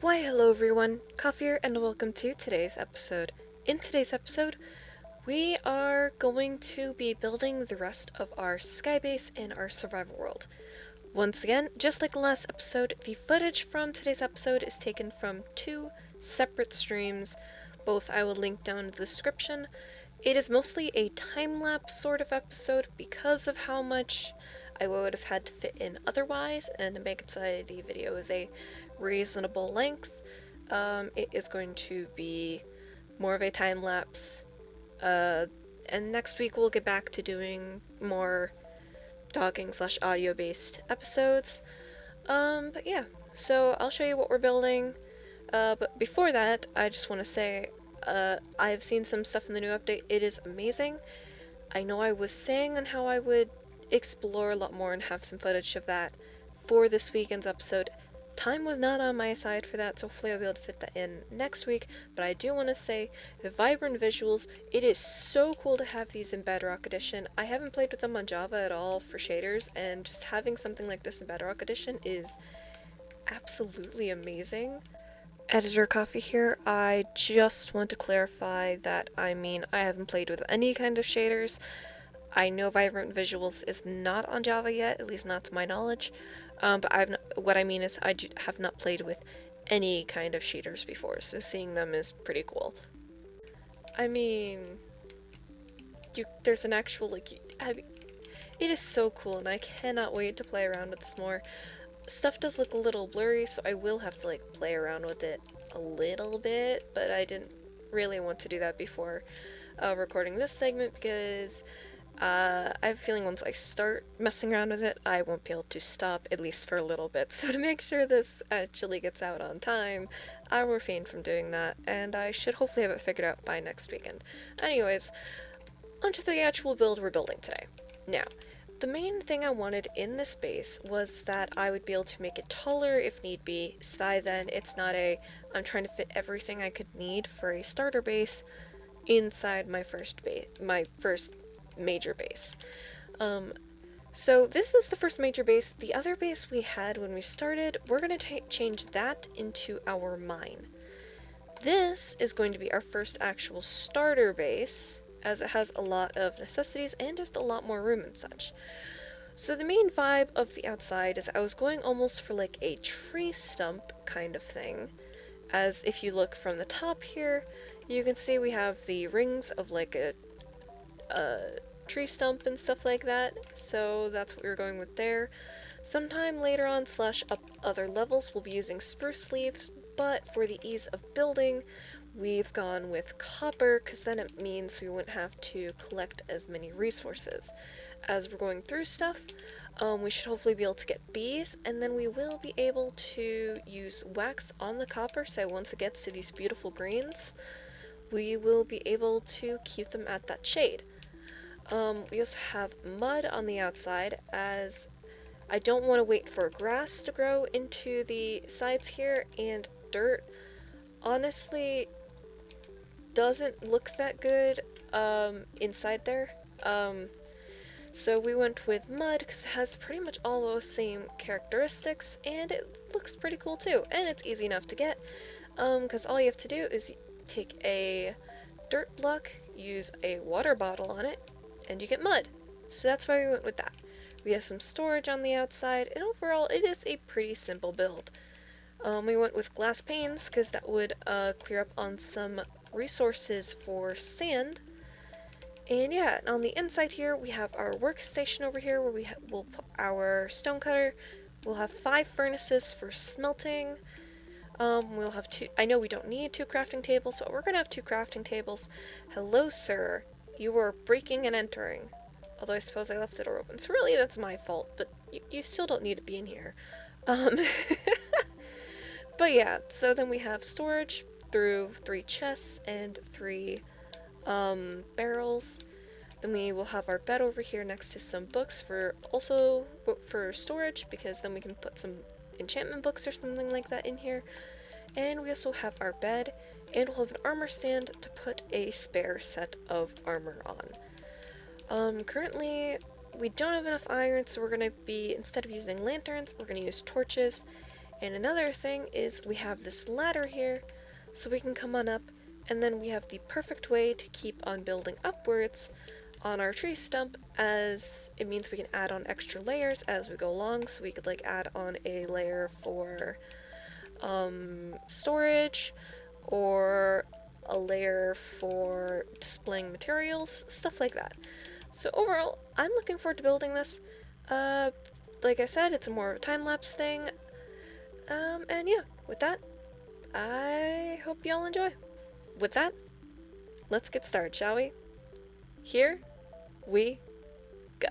Why hello everyone, Coffee here and welcome to today's episode. In today's episode, we are going to be building the rest of our skybase in our survival world. Once again, just like the last episode, the footage from today's episode is taken from two separate streams. Both I will link down in the description. It is mostly a time-lapse sort of episode because of how much I would have had to fit in otherwise, and to make it so the video is a reasonable length, it is going to be more of a time-lapse, and next week we'll get back to doing more talking / audio based episodes. But yeah, so I'll show you what we're building. But before that, I just want to say, I've seen some stuff in the new update. It is amazing. I know I was saying on how I would explore a lot more and have some footage of that for this weekend's episode. Time was not on my side for that, so hopefully I'll be able to fit that in next week, but I do want to say, the vibrant visuals, it is so cool to have these in Bedrock Edition. I haven't played with them on Java at all for shaders, and just having something like this in Bedrock Edition is absolutely amazing. Editor Coffee here. I just want to clarify that I haven't played with any kind of shaders. I know Vibrant Visuals is not on Java yet, at least not to my knowledge. But what I mean is I have not played with any kind of shaders before, so seeing them is pretty cool. I mean, there's an actual, it is so cool, and I cannot wait to play around with this more. Stuff does look a little blurry, so I will have to play around with it a little bit, but I didn't really want to do that before recording this segment because I have a feeling once I start messing around with it, I won't be able to stop, at least for a little bit. So to make sure this actually gets out on time, I will refrain from doing that, and I should hopefully have it figured out by next weekend. Anyways, onto the actual build we're building today. Now, the main thing I wanted in this base was that I would be able to make it taller if need be, so that then it's not I'm trying to fit everything I could need for a starter base inside my first major base. So this is the first major base. The other base we had when we started, we're going to change that into our mine. This is going to be our first actual starter base, as it has a lot of necessities and just a lot more room and such. So the main vibe of the outside is I was going almost for a tree stump kind of thing, as if you look from the top here, you can see we have the rings of a tree stump and stuff like that, so that's what we were going with there. Sometime later on / up other levels we'll be using spruce leaves, but for the ease of building we've gone with copper, because then it means we wouldn't have to collect as many resources. As we're going through stuff, we should hopefully be able to get bees, and then we will be able to use wax on the copper, so once it gets to these beautiful greens, we will be able to keep them at that shade. We also have mud on the outside, as I don't want to wait for grass to grow into the sides here, and dirt honestly doesn't look that good inside there. So we went with mud because it has pretty much all those same characteristics, and it looks pretty cool too, and it's easy enough to get, because all you have to do is take a dirt block, use a water bottle on it, and you get mud. So that's why we went with that. We have some storage on the outside, and overall it is a pretty simple build. We went with glass panes because that would clear up on some resources for sand. And yeah, on the inside here we have our workstation over here where we'll put our stone cutter. We'll have 5 furnaces for smelting. We'll have 2. I know we don't need 2 crafting tables, but we're gonna have 2 crafting tables. Hello, sir. You are breaking and entering. Although I suppose I left the door open, so really that's my fault, but you still don't need to be in here. But yeah, so then we have storage through 3 chests and 3 barrels. Then we will have our bed over here next to some books for storage, because then we can put some enchantment books or something like that in here. And we also have our bed, and we'll have an armor stand to put a spare set of armor on. Currently we don't have enough iron, so we're going to be, instead of using lanterns, we're going to use torches. And another thing is we have this ladder here, so we can come on up, and then we have the perfect way to keep on building upwards on our tree stump, as it means we can add on extra layers as we go along. So we could like add on a layer for storage, or a layer for displaying materials, stuff like that. So overall, I'm looking forward to building this. Like I said, it's a more time-lapse thing. And yeah, with that, I hope y'all enjoy. With that, let's get started, shall we? Here we go.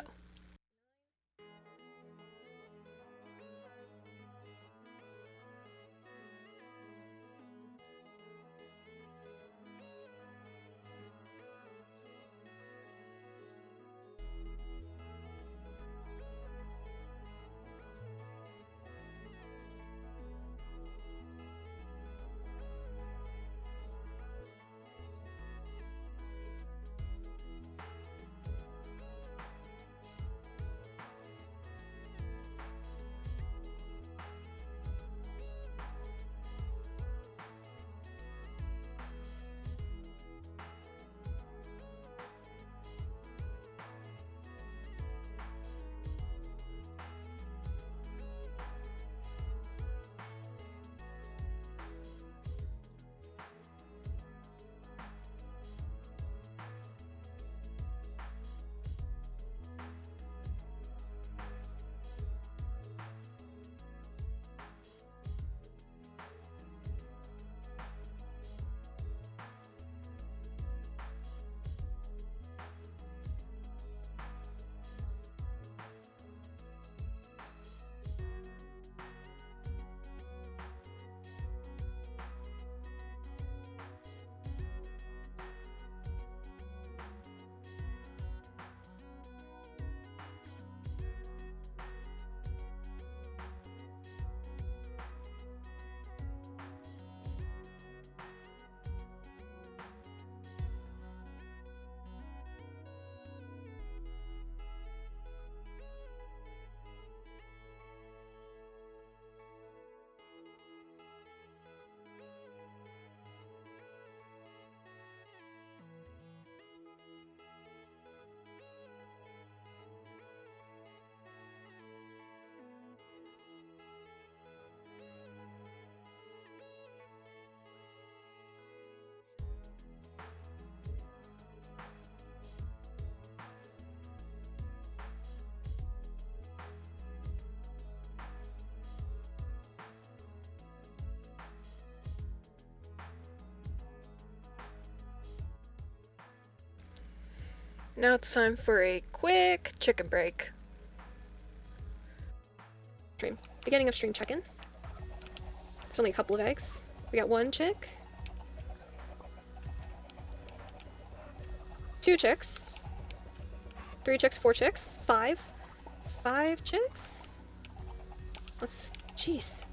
Now it's time for a quick chicken break. Beginning of stream check-in. There's only a couple of eggs. We got 1 chick. 2 chicks. 3 chicks, 4 chicks. 5. 5 chicks? Jeez.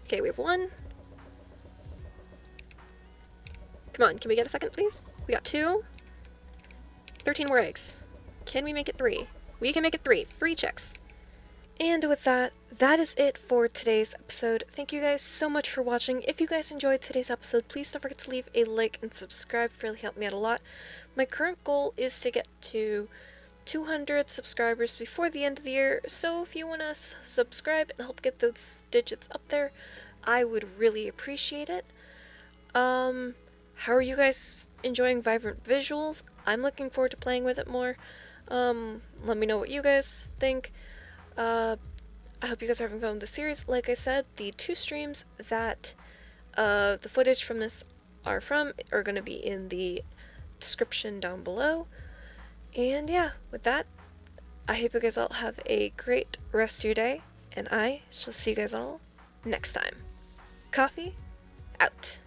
Okay, we have 1. Come on, can we get a second, please? We got 2. 13 more eggs. Can we make it 3? We can make it 3. 3 chicks. And with that, that is it for today's episode. Thank you guys so much for watching. If you guys enjoyed today's episode, please don't forget to leave a like and subscribe. It really helped me out a lot. My current goal is to get to 200 subscribers before the end of the year, so if you want to subscribe and help get those digits up there, I would really appreciate it. How are you guys enjoying Vibrant Visuals? I'm looking forward to playing with it more. Let me know what you guys think. I hope you guys are having fun with the series. Like I said, the 2 streams that the footage from this are from are going to be in the description down below. And yeah, with that, I hope you guys all have a great rest of your day, and I shall see you guys all next time. Coffee out.